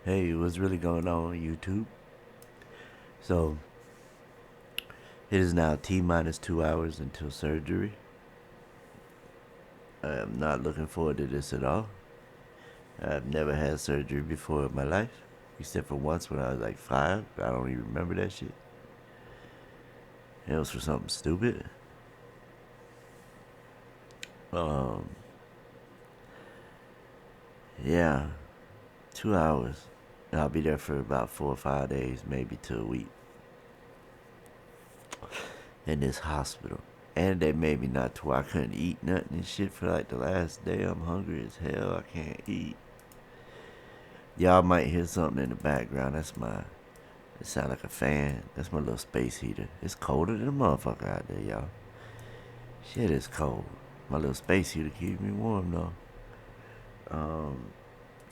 Hey, what's really going on YouTube? So, it is now T minus 2 hours until surgery. I am not looking forward to this at all. I've never had surgery before in my life, except for once when I was like 5. I don't even remember that shit. It was for something stupid. Um, yeah, 2 hours. And I'll be there for about 4 or 5 days, maybe to a week, in this hospital. And they made me not to where I couldn't eat nothing and shit for like the last day. I'm hungry as hell. I can't eat. Y'all might hear something in the background. It sound like a fan. That's my little space heater. It's colder than a motherfucker out there, y'all. Shit is cold. My little space heater keeps me warm though.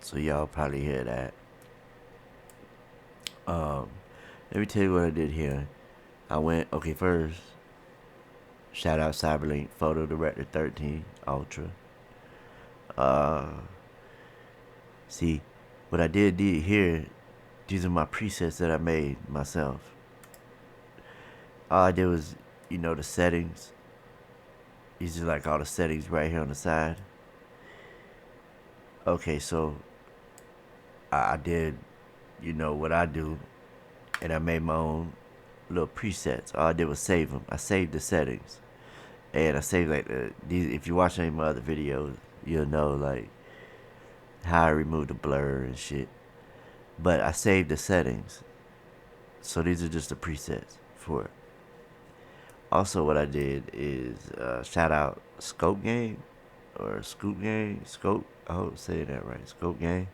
So y'all probably hear that. Um, Let me tell you what I did here. Okay, first, shout out Cyberlink Photo Director 13 Ultra. Uh, See, what I did here, these are my presets that I made myself. All I did was, the settings. These are like all the settings right here on the side. Okay, so I did, what I do, and I made my own little presets. All I did was save them. I saved the settings, and I saved like these. If you watch any of my other videos, you'll know like how I removed the blur and shit. But I saved the settings, so these are just the presets for it. Also, what I did is shout out Scope Game or Scoop Game. Scope, I hope I'm saying that right. Scope Game.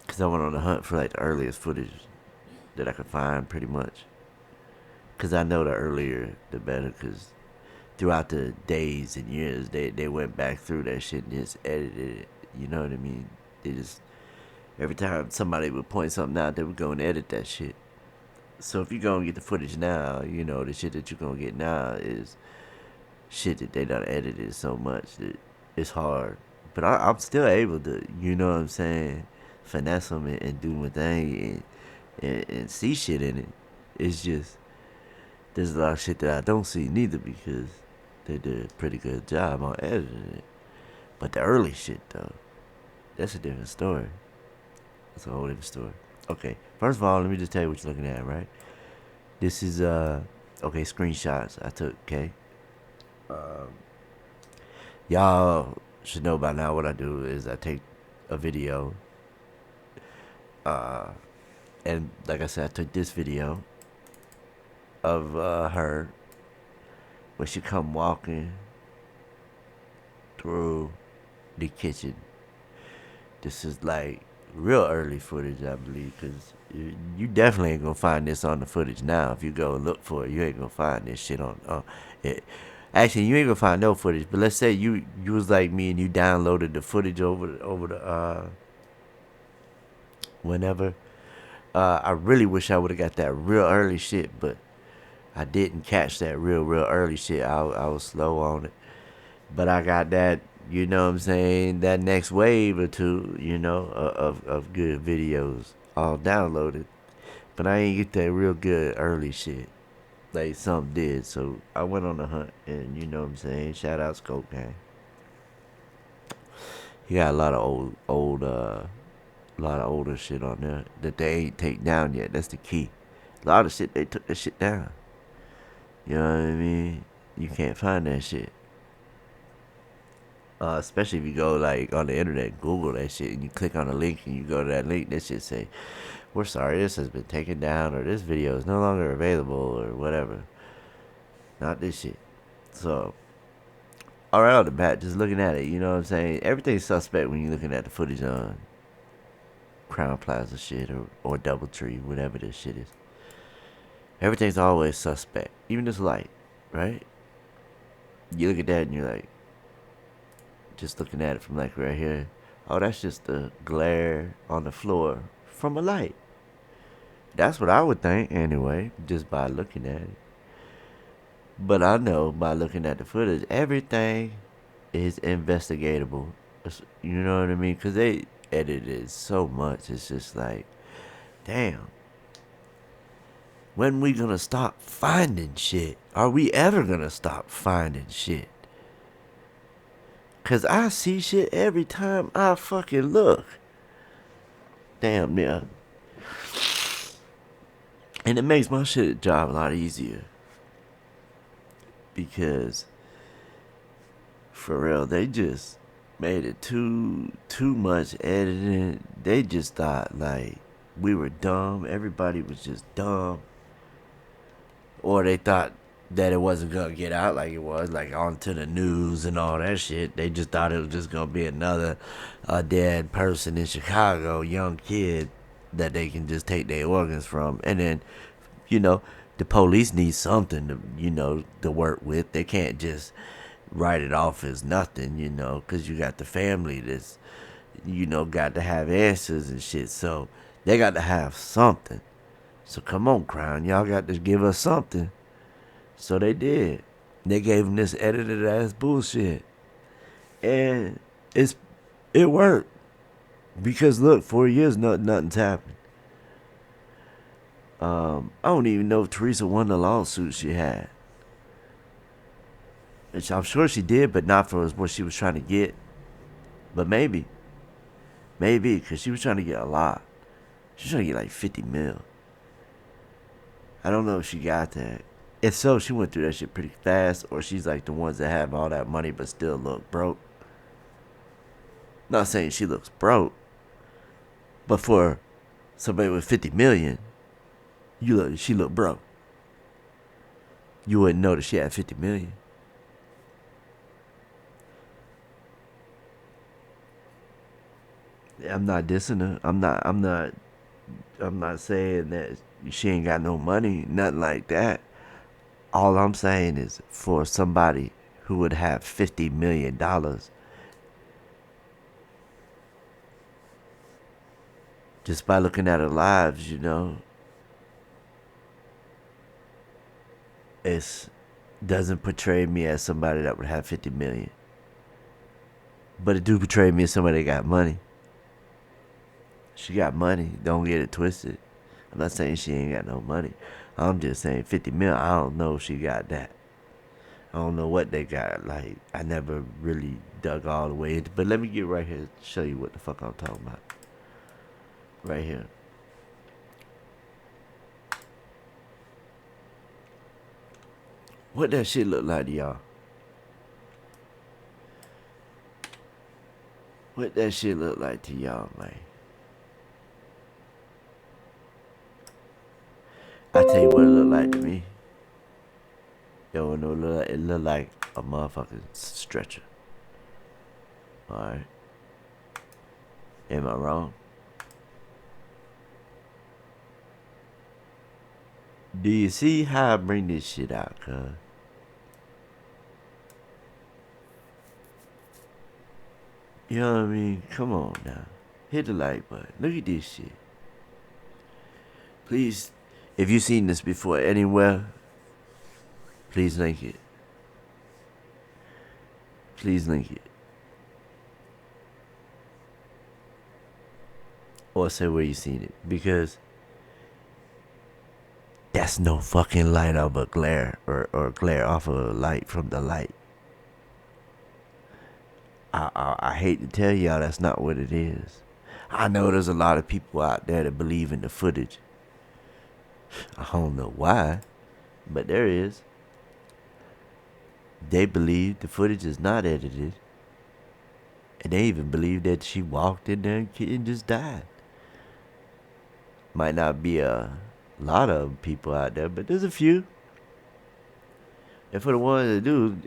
Because I went on the hunt for like the earliest footage that I could find pretty much. Because I know the earlier, the better. Because throughout the days and years, they went back through that shit and just edited it. You know what I mean? They just, every time somebody would point something out, they would go and edit that shit. So if you go and get the footage now, the shit that you're going to get now is shit that they done edited so much that it's hard. But I'm still able to, you know what I'm saying, finesse them and do my thing and see shit in it. It's just, there's a lot of shit that I don't see neither because they did a pretty good job on editing it. But the early shit, though, that's a different story. That's a whole different story. Okay, first of all, let me just tell you what you're looking at, right? This is, okay, screenshots I took, okay? Y'all should know by now what I do is I take a video, uh, and like I said, I took this video of her when she come walking through the kitchen. This is like real early footage, I believe, because you definitely ain't gonna find this on the footage now. If you go look for it, you ain't gonna find this shit on. It. Actually, you ain't gonna find no footage. But let's say you was like me and you downloaded the footage over the whenever. I really wish I would have got that real early shit, but I didn't catch that real early shit. I was slow on it, but I got that. You know what I'm saying? That next wave or two, of good videos all downloaded. But I ain't get that real good early shit like some did. So I went on the hunt, and you know what I'm saying? Shout out Scope Gang. He got a lot of lot of older shit on there that they ain't take down yet. That's the key. A lot of shit they took that shit down. You know what I mean? You can't find that shit. Especially if you go like on the internet, Google that shit, and you click on a link and you go to that link, that shit say, "We're sorry, this has been taken down," or "This video is no longer available," or whatever. Not this shit. So, all right on the bat, just looking at it, you know what I'm saying? Everything's suspect when you're looking at the footage on Crown Plaza shit or Doubletree, whatever this shit is. Everything's always suspect, even this light, right? You look at that and you're like, just looking at it from like right here. Oh, that's just the glare on the floor from a light. That's what I would think anyway, just by looking at it. But I know by looking at the footage, everything is investigatable. You know what I mean? Because edited so much. It's just like, damn. When we gonna stop finding shit? Are we ever gonna stop finding shit? Cause I see shit every time I fucking look. Damn near. And it makes my shit job a lot easier. Because for real, they just made it too much editing. They just thought like we were dumb. Everybody was just dumb. Or they thought that it wasn't gonna get out like it was, like onto the news and all that shit. They just thought it was just gonna be another dead person in Chicago, young kid that they can just take their organs from. And then, you know, the police need something to, you know, to work with. They can't just write it off as nothing, you know, because you got the family that's, you know, got to have answers and shit. So they got to have something. So come on, Crown, y'all got to give us something. So they did. They gave him this edited ass bullshit. And it worked. Because look, 4 years, nothing's happened. I don't even know if Teresa won the lawsuit she had. Which I'm sure she did, but not for what she was trying to get. But maybe. Maybe, because she was trying to get a lot. She was trying to get like 50 mil. I don't know if she got that. If so, she went through that shit pretty fast, or she's like the ones that have all that money but still look broke. Not saying she looks broke, but for somebody with 50 million, she look broke. You wouldn't know that she had 50 million. I'm not dissing her. I'm not saying that she ain't got no money, nothing like that. All I'm saying is for somebody who would have $50 million, just by looking at her lives, you know, it doesn't portray me as somebody that would have 50 million. But it do portray me as somebody that got money. She got money. Don't get it twisted. I'm not saying she ain't got no money. I'm just saying 50 mil. I don't know if she got that. I don't know what they got. Like, I never really dug all the way into. But let me get right here to show you what the fuck I'm talking about. Right here. What that shit look like to y'all? What that shit look like to y'all, man? I tell you what it look like to me. Yo, no, it look like a motherfucking stretcher. Alright. Am I wrong? Do you see how I bring this shit out, cuz? You know what I mean? Come on now. Hit the like button. Look at this shit. Please, if you've seen this before anywhere, please link it. Please link it. Or say where you seen it. Because that's no fucking light of a glare. Or glare off of a light from the light. I hate to tell y'all that's not what it is. I know there's a lot of people out there that believe in the footage. I don't know why, but there is. They believe the footage is not edited. And they even believe that she walked in there and just died. Might not be a lot of people out there, but there's a few. And for the ones that do,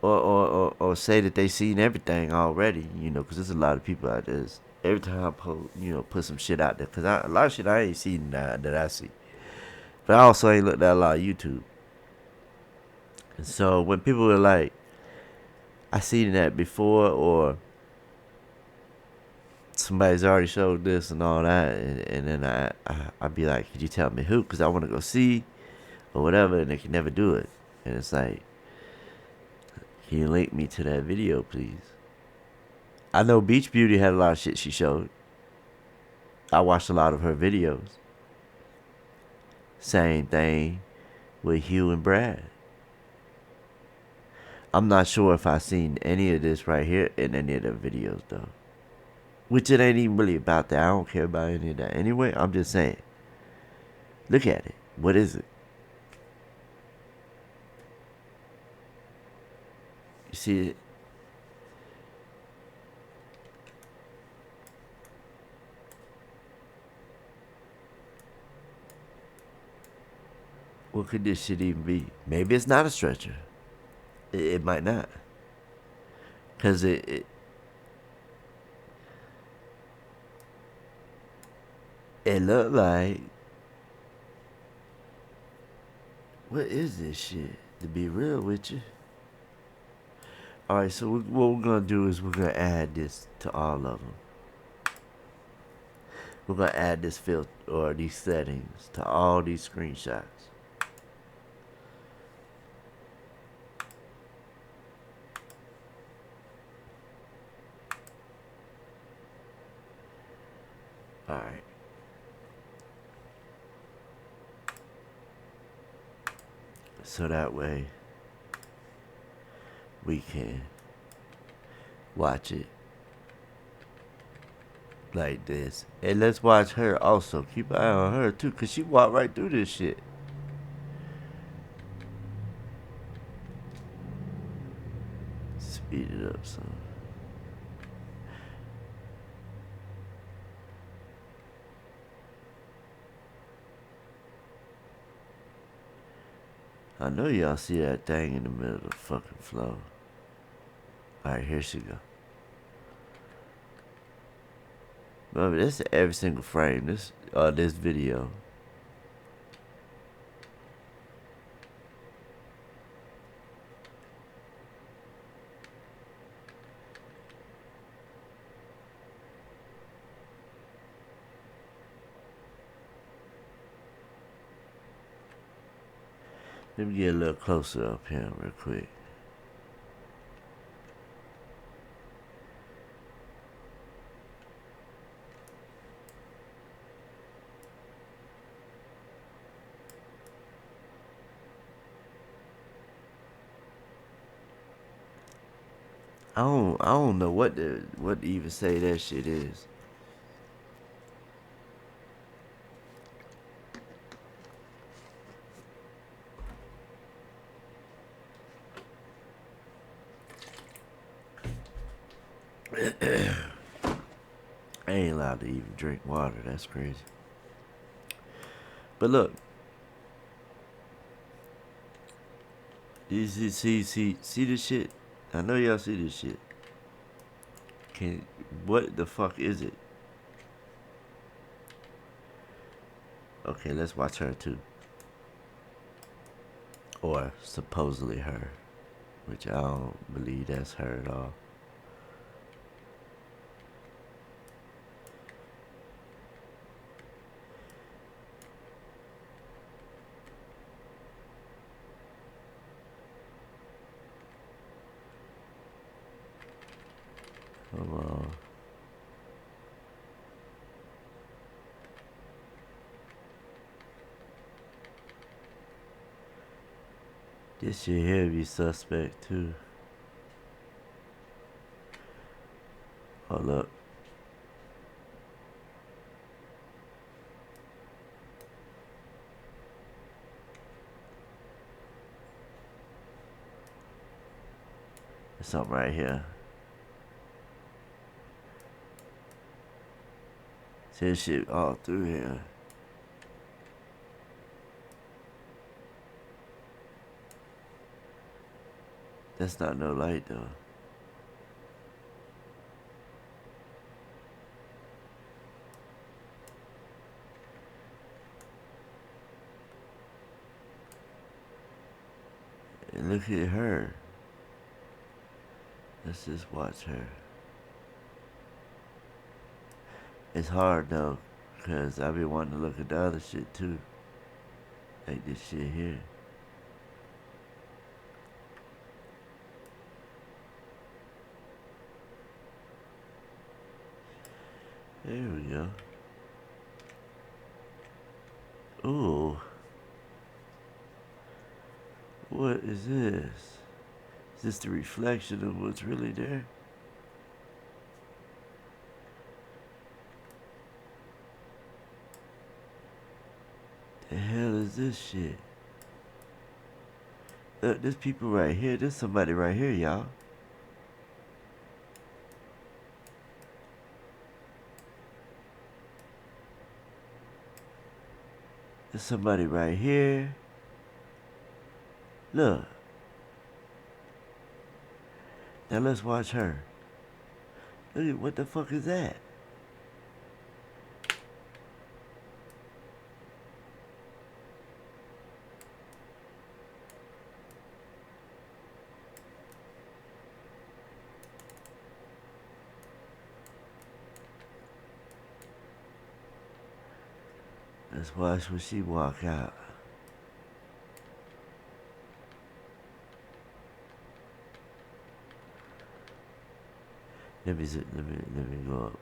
or say that they seen everything already, you know, because there's a lot of people out there. Every time I put some shit out there, because a lot of shit I ain't seen that I see. But I also ain't looked at a lot of YouTube. And so when people were like, I seen that before, or somebody's already showed this and all that, and then I'd be like, could you tell me who? Because I want to go see, or whatever, and they can never do it. And it's like, can you link me to that video, please? I know Beach Beauty had a lot of shit she showed. I watched a lot of her videos. Same thing with Hugh and Brad. I'm not sure if I seen any of this right here in any of the videos though. Which it ain't even really about that. I don't care about any of that. Anyway, I'm just saying. Look at it. What is it? You see it? What could this shit even be? Maybe it's not a stretcher. It might not. Because it looked like. What is this shit? To be real with you. Alright, so what we're going to do is we're going to add this to all of them. We're going to add this filter or these settings to all these screenshots. Alright. So that way we can watch it like this. And let's watch her also. Keep an eye on her too, because she walked right through this shit. Speed it up some. I know y'all see that thing in the middle of the fucking flow. Alright, here she go. Remember, this is every single frame. This video. Let me get a little closer up here real quick. I don't know what to even say that shit is. I ain't allowed to even drink water. That's crazy. But look, you see this shit? I know y'all see this shit. What the fuck is it? Okay, let's watch her too. Or supposedly her, which I don't believe that's her at all. Come on. This shit here be suspect too. Hold up. There's something right here. See this shit all through here. That's not no light though. And look at her. Let's just watch her. It's hard though, cause I be wanting to look at the other shit too. Like this shit here. There we go. Ooh. What is this? Is this the reflection of what's really there? The hell is this shit? Look, there's people right here. There's somebody right here, y'all. There's somebody right here. Look. Now let's watch her. Look at what the fuck is that? Let's watch when she walk out. Let me go up.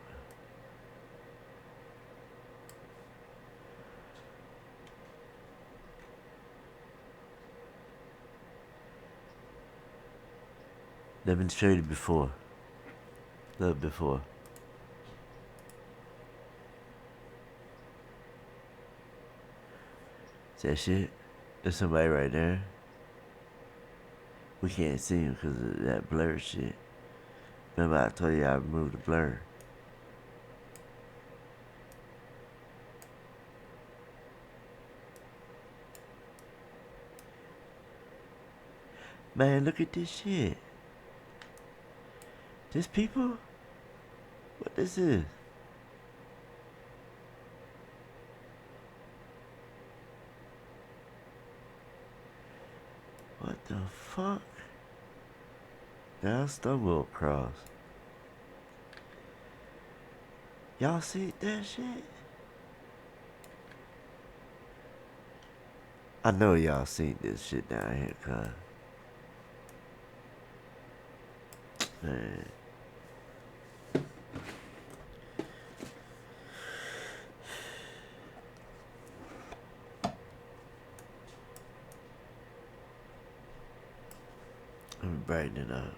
Demonstrated before. Look before. Is that shit? There's somebody right there. We can't see him because of that blur shit. Remember I told you I removed the blur. Man, look at this shit. This people? What this is? What the fuck? Now I stumble across. Y'all see that shit? I know y'all seen this shit down here, cuz. Man. Let me brighten it up.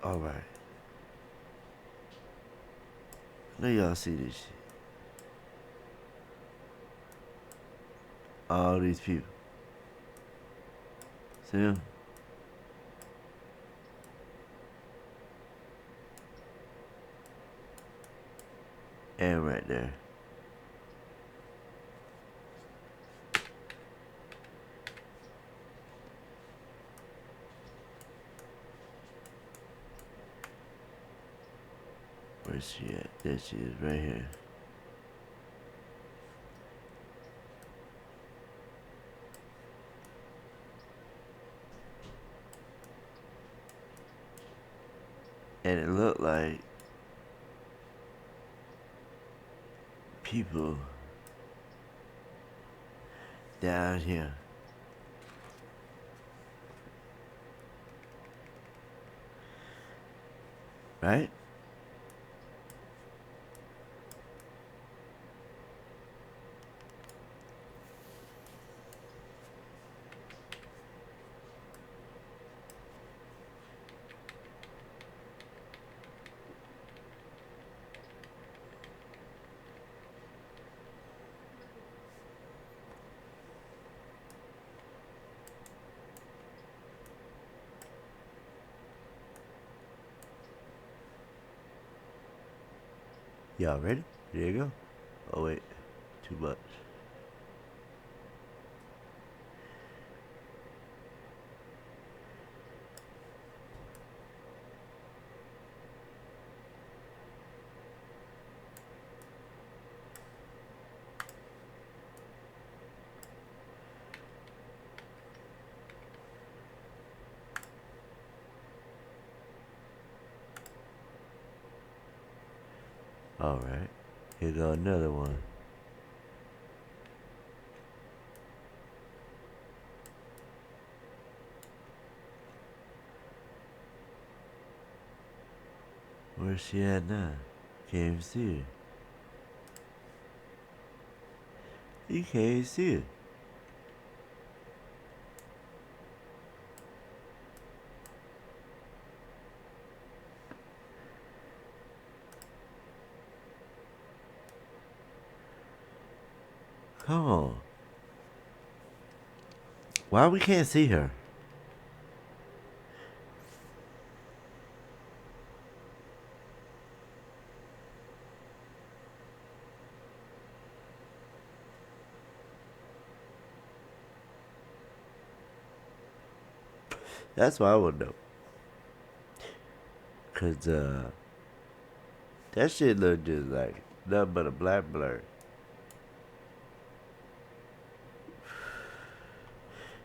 Alright. I know y'all see this shit. All these people. See them? And right there. Where's she at? There she is, right here. And it looked like people down here. Right? Y'all ready? There you go. Oh wait, too much. Alright, here go another one. Where's she at now? Can't even see her. You can't even see her. Come on. Why we can't see her? That's what I would know. Cause that shit look just like nothing but a black blur.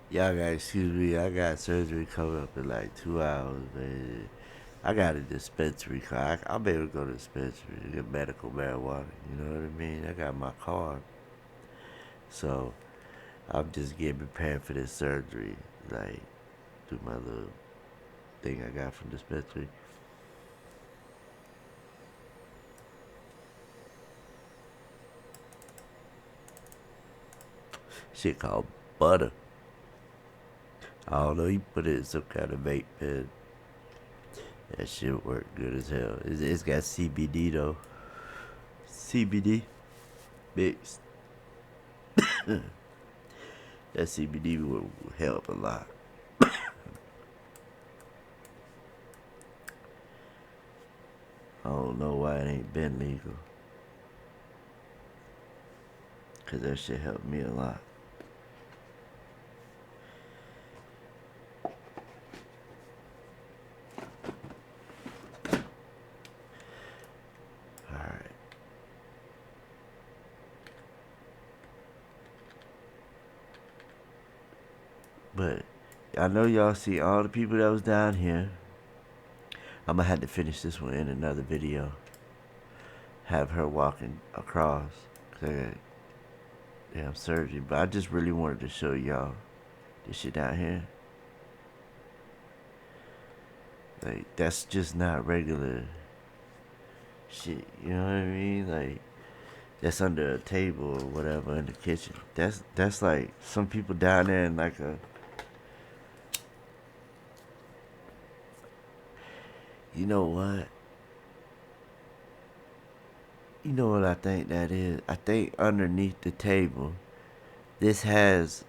Y'all gotta excuse me, I got surgery coming up in like 2 hours, man. I got a dispensary card. I'm able to go to the dispensary to get medical marijuana. You know what I mean? I got my card. So I'm just getting prepared for this surgery. Like, do my little thing I got from the dispensary. Shit called butter. I don't know, you put it in some kind of vape pen. That shit work good as hell. It's got CBD though. CBD mixed. That CBD will help a lot. I don't know why it ain't been legal. Cause that shit helped me a lot. Alright. But I know y'all see all the people that was down here. I'm gonna have to finish this one in another video. Have her walking across. Cause I got damn surgery. But I just really wanted to show y'all this shit down here. Like, that's just not regular shit. You know what I mean? Like, that's under a table or whatever in the kitchen. That's like some people down there in like a. You know what? You know what I think that is? I think underneath the table, this has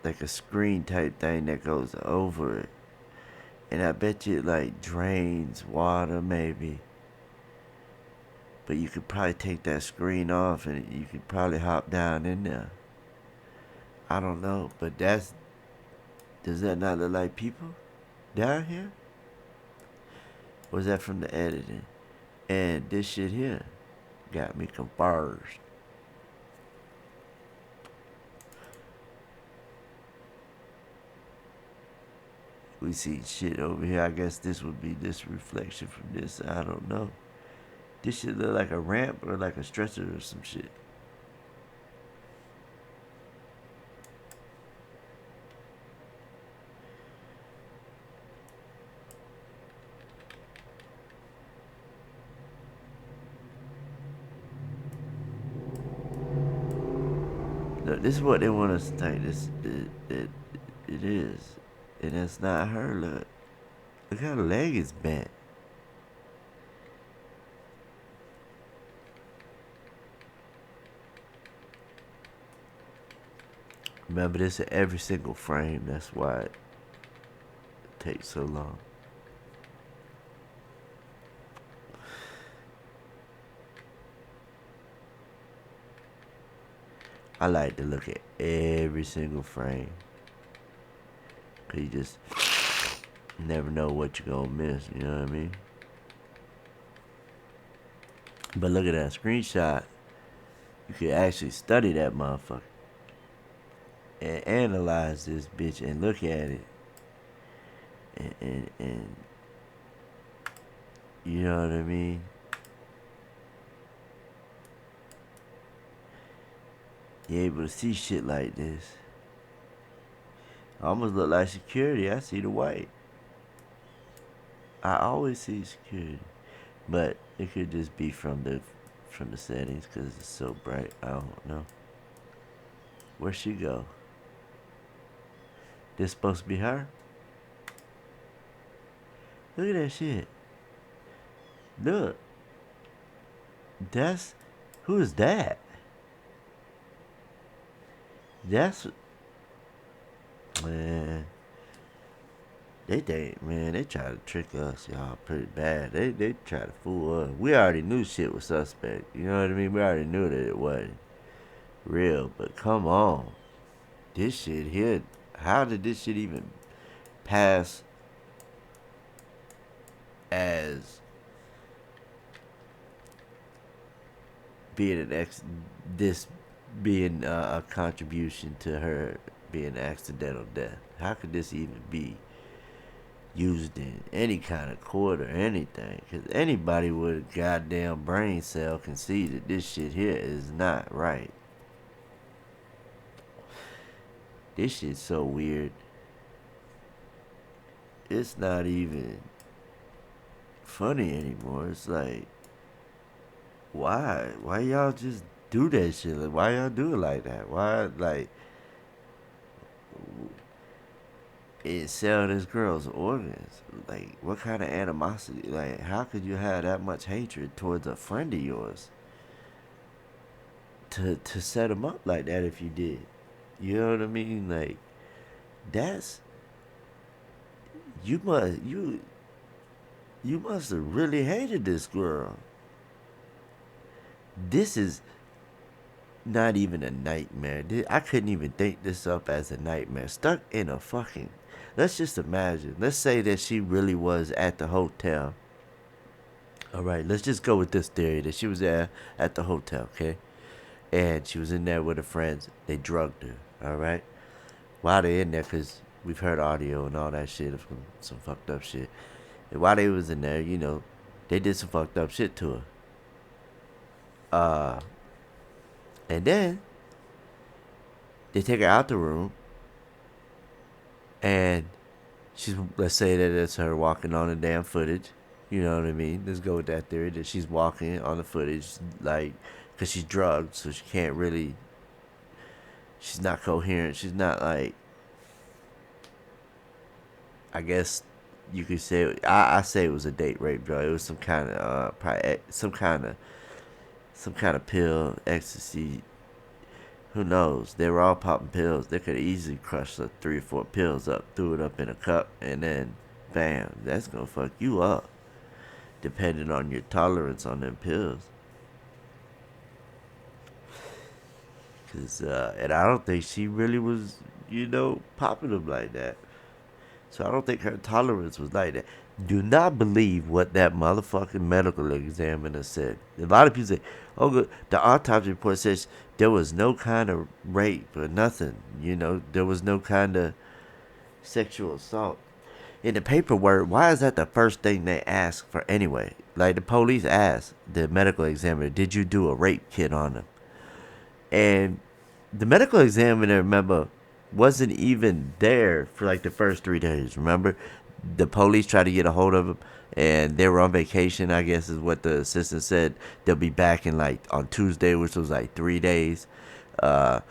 like a screen type thing that goes over it. And I bet you it like drains water maybe. But you could probably take that screen off and you could probably hop down in there. I don't know, but does that not look like people down here? Was that from the editing? And this shit here got me confused. We see shit over here. I guess this would be this reflection from this. I don't know. This shit look like a ramp or like a stretcher or some shit. Look, this is what they want us to think. It is, and that's not her. Look how the leg is bent. Remember, this in every single frame. That's why it takes so long. I like to look at every single frame. Cause you just never know what you're gonna miss, you know what I mean? But look at that screenshot. You can actually study that motherfucker. And analyze this bitch and look at it. And you know what I mean? You're able to see shit like this. I almost look like security. I see the white. I always see security. But it could just be from the settings because it's so bright. I don't know. Where'd she go? This supposed to be her? Look at that shit. Look. That's who is that? That's man. They think, man, they try to trick us, y'all, pretty bad. They try to fool us. We already knew shit was suspect. You know what I mean? We already knew that it wasn't real. But come on, this shit here. How did this shit even pass as being this being a contribution to her being accidental death? How could this even be used in any kind of court or anything? Because anybody with a goddamn brain cell can see that this shit here is not right. This shit's so weird. It's not even funny anymore. It's like, why? Why y'all just do that shit? Like, why y'all do it like that? Why, like, it sell this girl's organs? Like, what kind of animosity? Like, how could you have that much hatred towards a friend of yours to set him up like that if you did? You know what I mean? Like, that's you must have really hated this girl. This is not even a nightmare. I couldn't even think this up as a nightmare. Stuck in a fucking. Let's just imagine. Let's say that she really was at the hotel. All right, let's just go with this theory that she was there at the hotel, okay? And she was in there with her friends. They drugged her, all right? While they're in there, because we've heard audio and all that shit from some fucked up shit. And while they was in there, you know, they did some fucked up shit to her. And then they take her out the room, and let's say that it's her walking on the damn footage. You know what I mean? Let's go with that theory that she's walking on the footage, like, because she's drugged, so she can't really. She's not coherent. She's not like. I guess you could say I say it was a date rape drug. It was some kind of probably some kind of pill, ecstasy. Who knows? They were all popping pills. They could easily crush like 3 or 4 pills up, threw it up in a cup, and then bam, that's gonna fuck you up. Depending on your tolerance on them pills. And I don't think she really was, popping them like that. So I don't think her tolerance was like that. Do not believe what that motherfucking medical examiner said. A lot of people say, oh, good. The autopsy report says there was no kind of rape or nothing. There was no kind of sexual assault. In the paperwork, why is that the first thing they ask for anyway? Like the police asked the medical examiner, did you do a rape kit on them? And the medical examiner, remember, wasn't even there for like the first 3 days. Remember, the police tried to get a hold of him, and they were on vacation, I guess is what the assistant said. They'll be back in like on Tuesday, which was like 3 days. And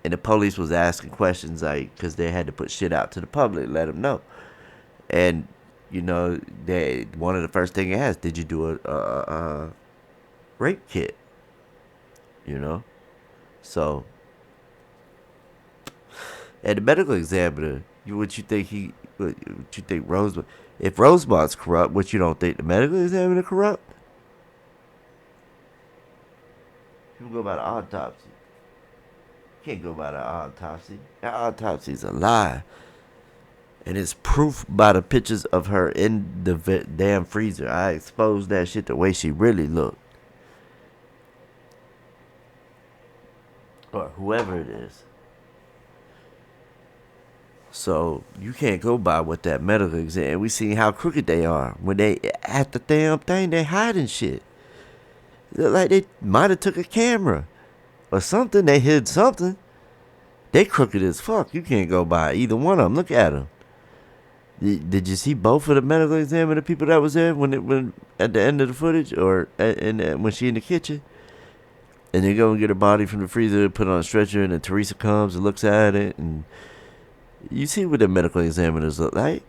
the police was asking questions like, because they had to put shit out to the public, let them know. And one of the first thing they asked, did you do a rape kit? So, and the medical examiner, what you think Rosemont? If Rosemont's corrupt, what you don't think the medical examiner corrupt? People go by the autopsy. Can't go by the autopsy. That autopsy's a lie. And it's proof by the pictures of her in the damn freezer. I exposed that shit the way she really looked. Or whoever it is. So you can't go by what that medical exam. We seen how crooked they are. When they at the damn thing, they hiding shit. Look like they might have took a camera. Or something. They hid something. They crooked as fuck. You can't go by either one of them. Look at them. Did you see both of the medical examiner people that was there when at the end of the footage, or when she in the kitchen, and they go and get her body from the freezer, put it on a stretcher, and then Teresa comes and looks at it, and you see what the medical examiners look like.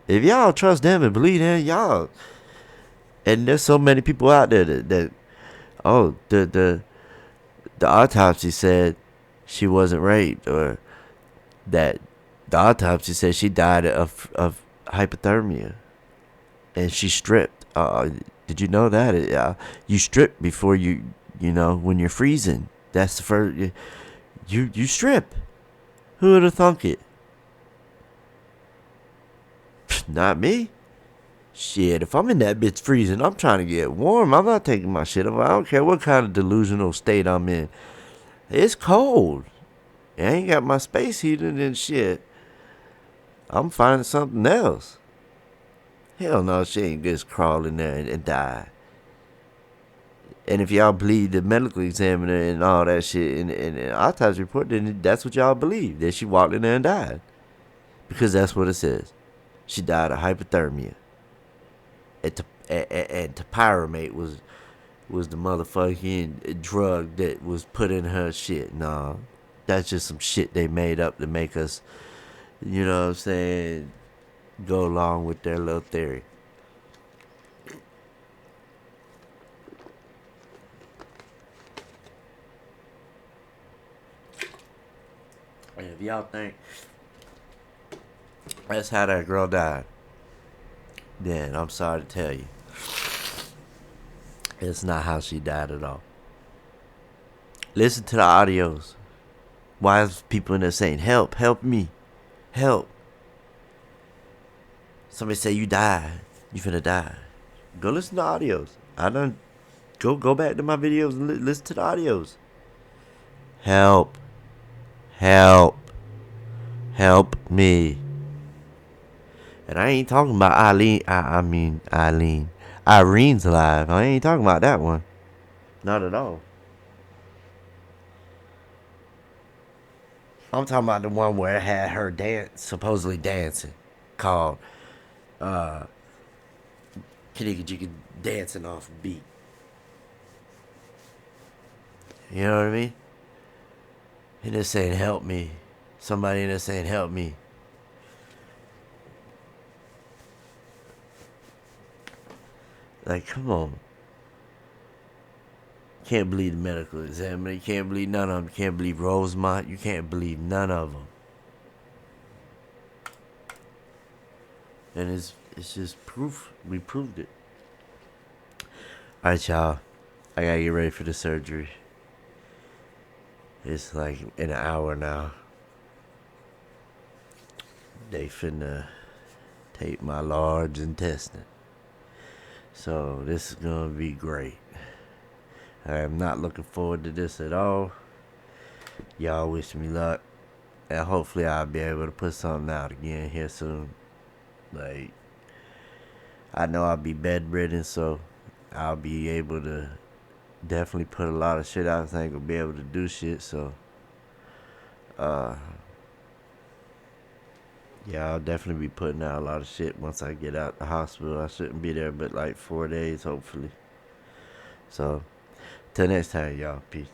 If y'all trust them and believe them, y'all, and there's so many people out there that oh, the autopsy said she wasn't raped, or that the autopsy said she died of hypothermia, and she stripped. Did you know that? You strip before when you're freezing. That's the first. You strip. Who would have thunk it? Not me. Shit, if I'm in that bitch freezing, I'm trying to get warm. I'm not taking my shit off. I don't care what kind of delusional state I'm in. It's cold. I ain't got my space heater and shit. I'm finding something else. Hell no, she ain't just crawl in there and die. And if y'all believe the medical examiner and all that shit in the autopsy report, then that's what y'all believe. That she walked in there and died. Because that's what it says. She died of hypothermia. And topiramate was the motherfucking drug that was put in her shit. Nah, that's just some shit they made up to make us, you know what I'm saying, go along with their little theory. And if y'all think that's how that girl died, then I'm sorry to tell you, it's not how she died at all. Listen to the audios. Why is people in there saying, help, help me, help? Somebody say you died, you finna die. Go listen to audios. I done go back to my videos and listen to the audios. Help, help, help me. And I ain't talking about Eileen. I mean Eileen. Irene's alive. I ain't talking about that one. Not at all. I'm talking about the one where it had her supposedly dancing, called Kenneka dancing off beat. You know what I mean? And they're saying, help me. Somebody in there saying, help me. Like, come on. Can't believe the medical examiner. You can't believe none of them. You can't believe Rosemont. You can't believe none of them. And it's just proof. We proved it. Alright, y'all. I gotta get ready for the surgery. It's like in an hour now. They finna tape my large intestine. So this is gonna be great. I am not looking forward to this at all. Y'all wish me luck. And hopefully I'll be able to put something out again here soon. Like, I know I'll be bedridden, so I'll be able to definitely put a lot of shit out. I think I'll be able to do shit, so yeah, I'll definitely be putting out a lot of shit once I get out the hospital. I shouldn't be there but like 4 days, hopefully. So till next time, y'all. Peace.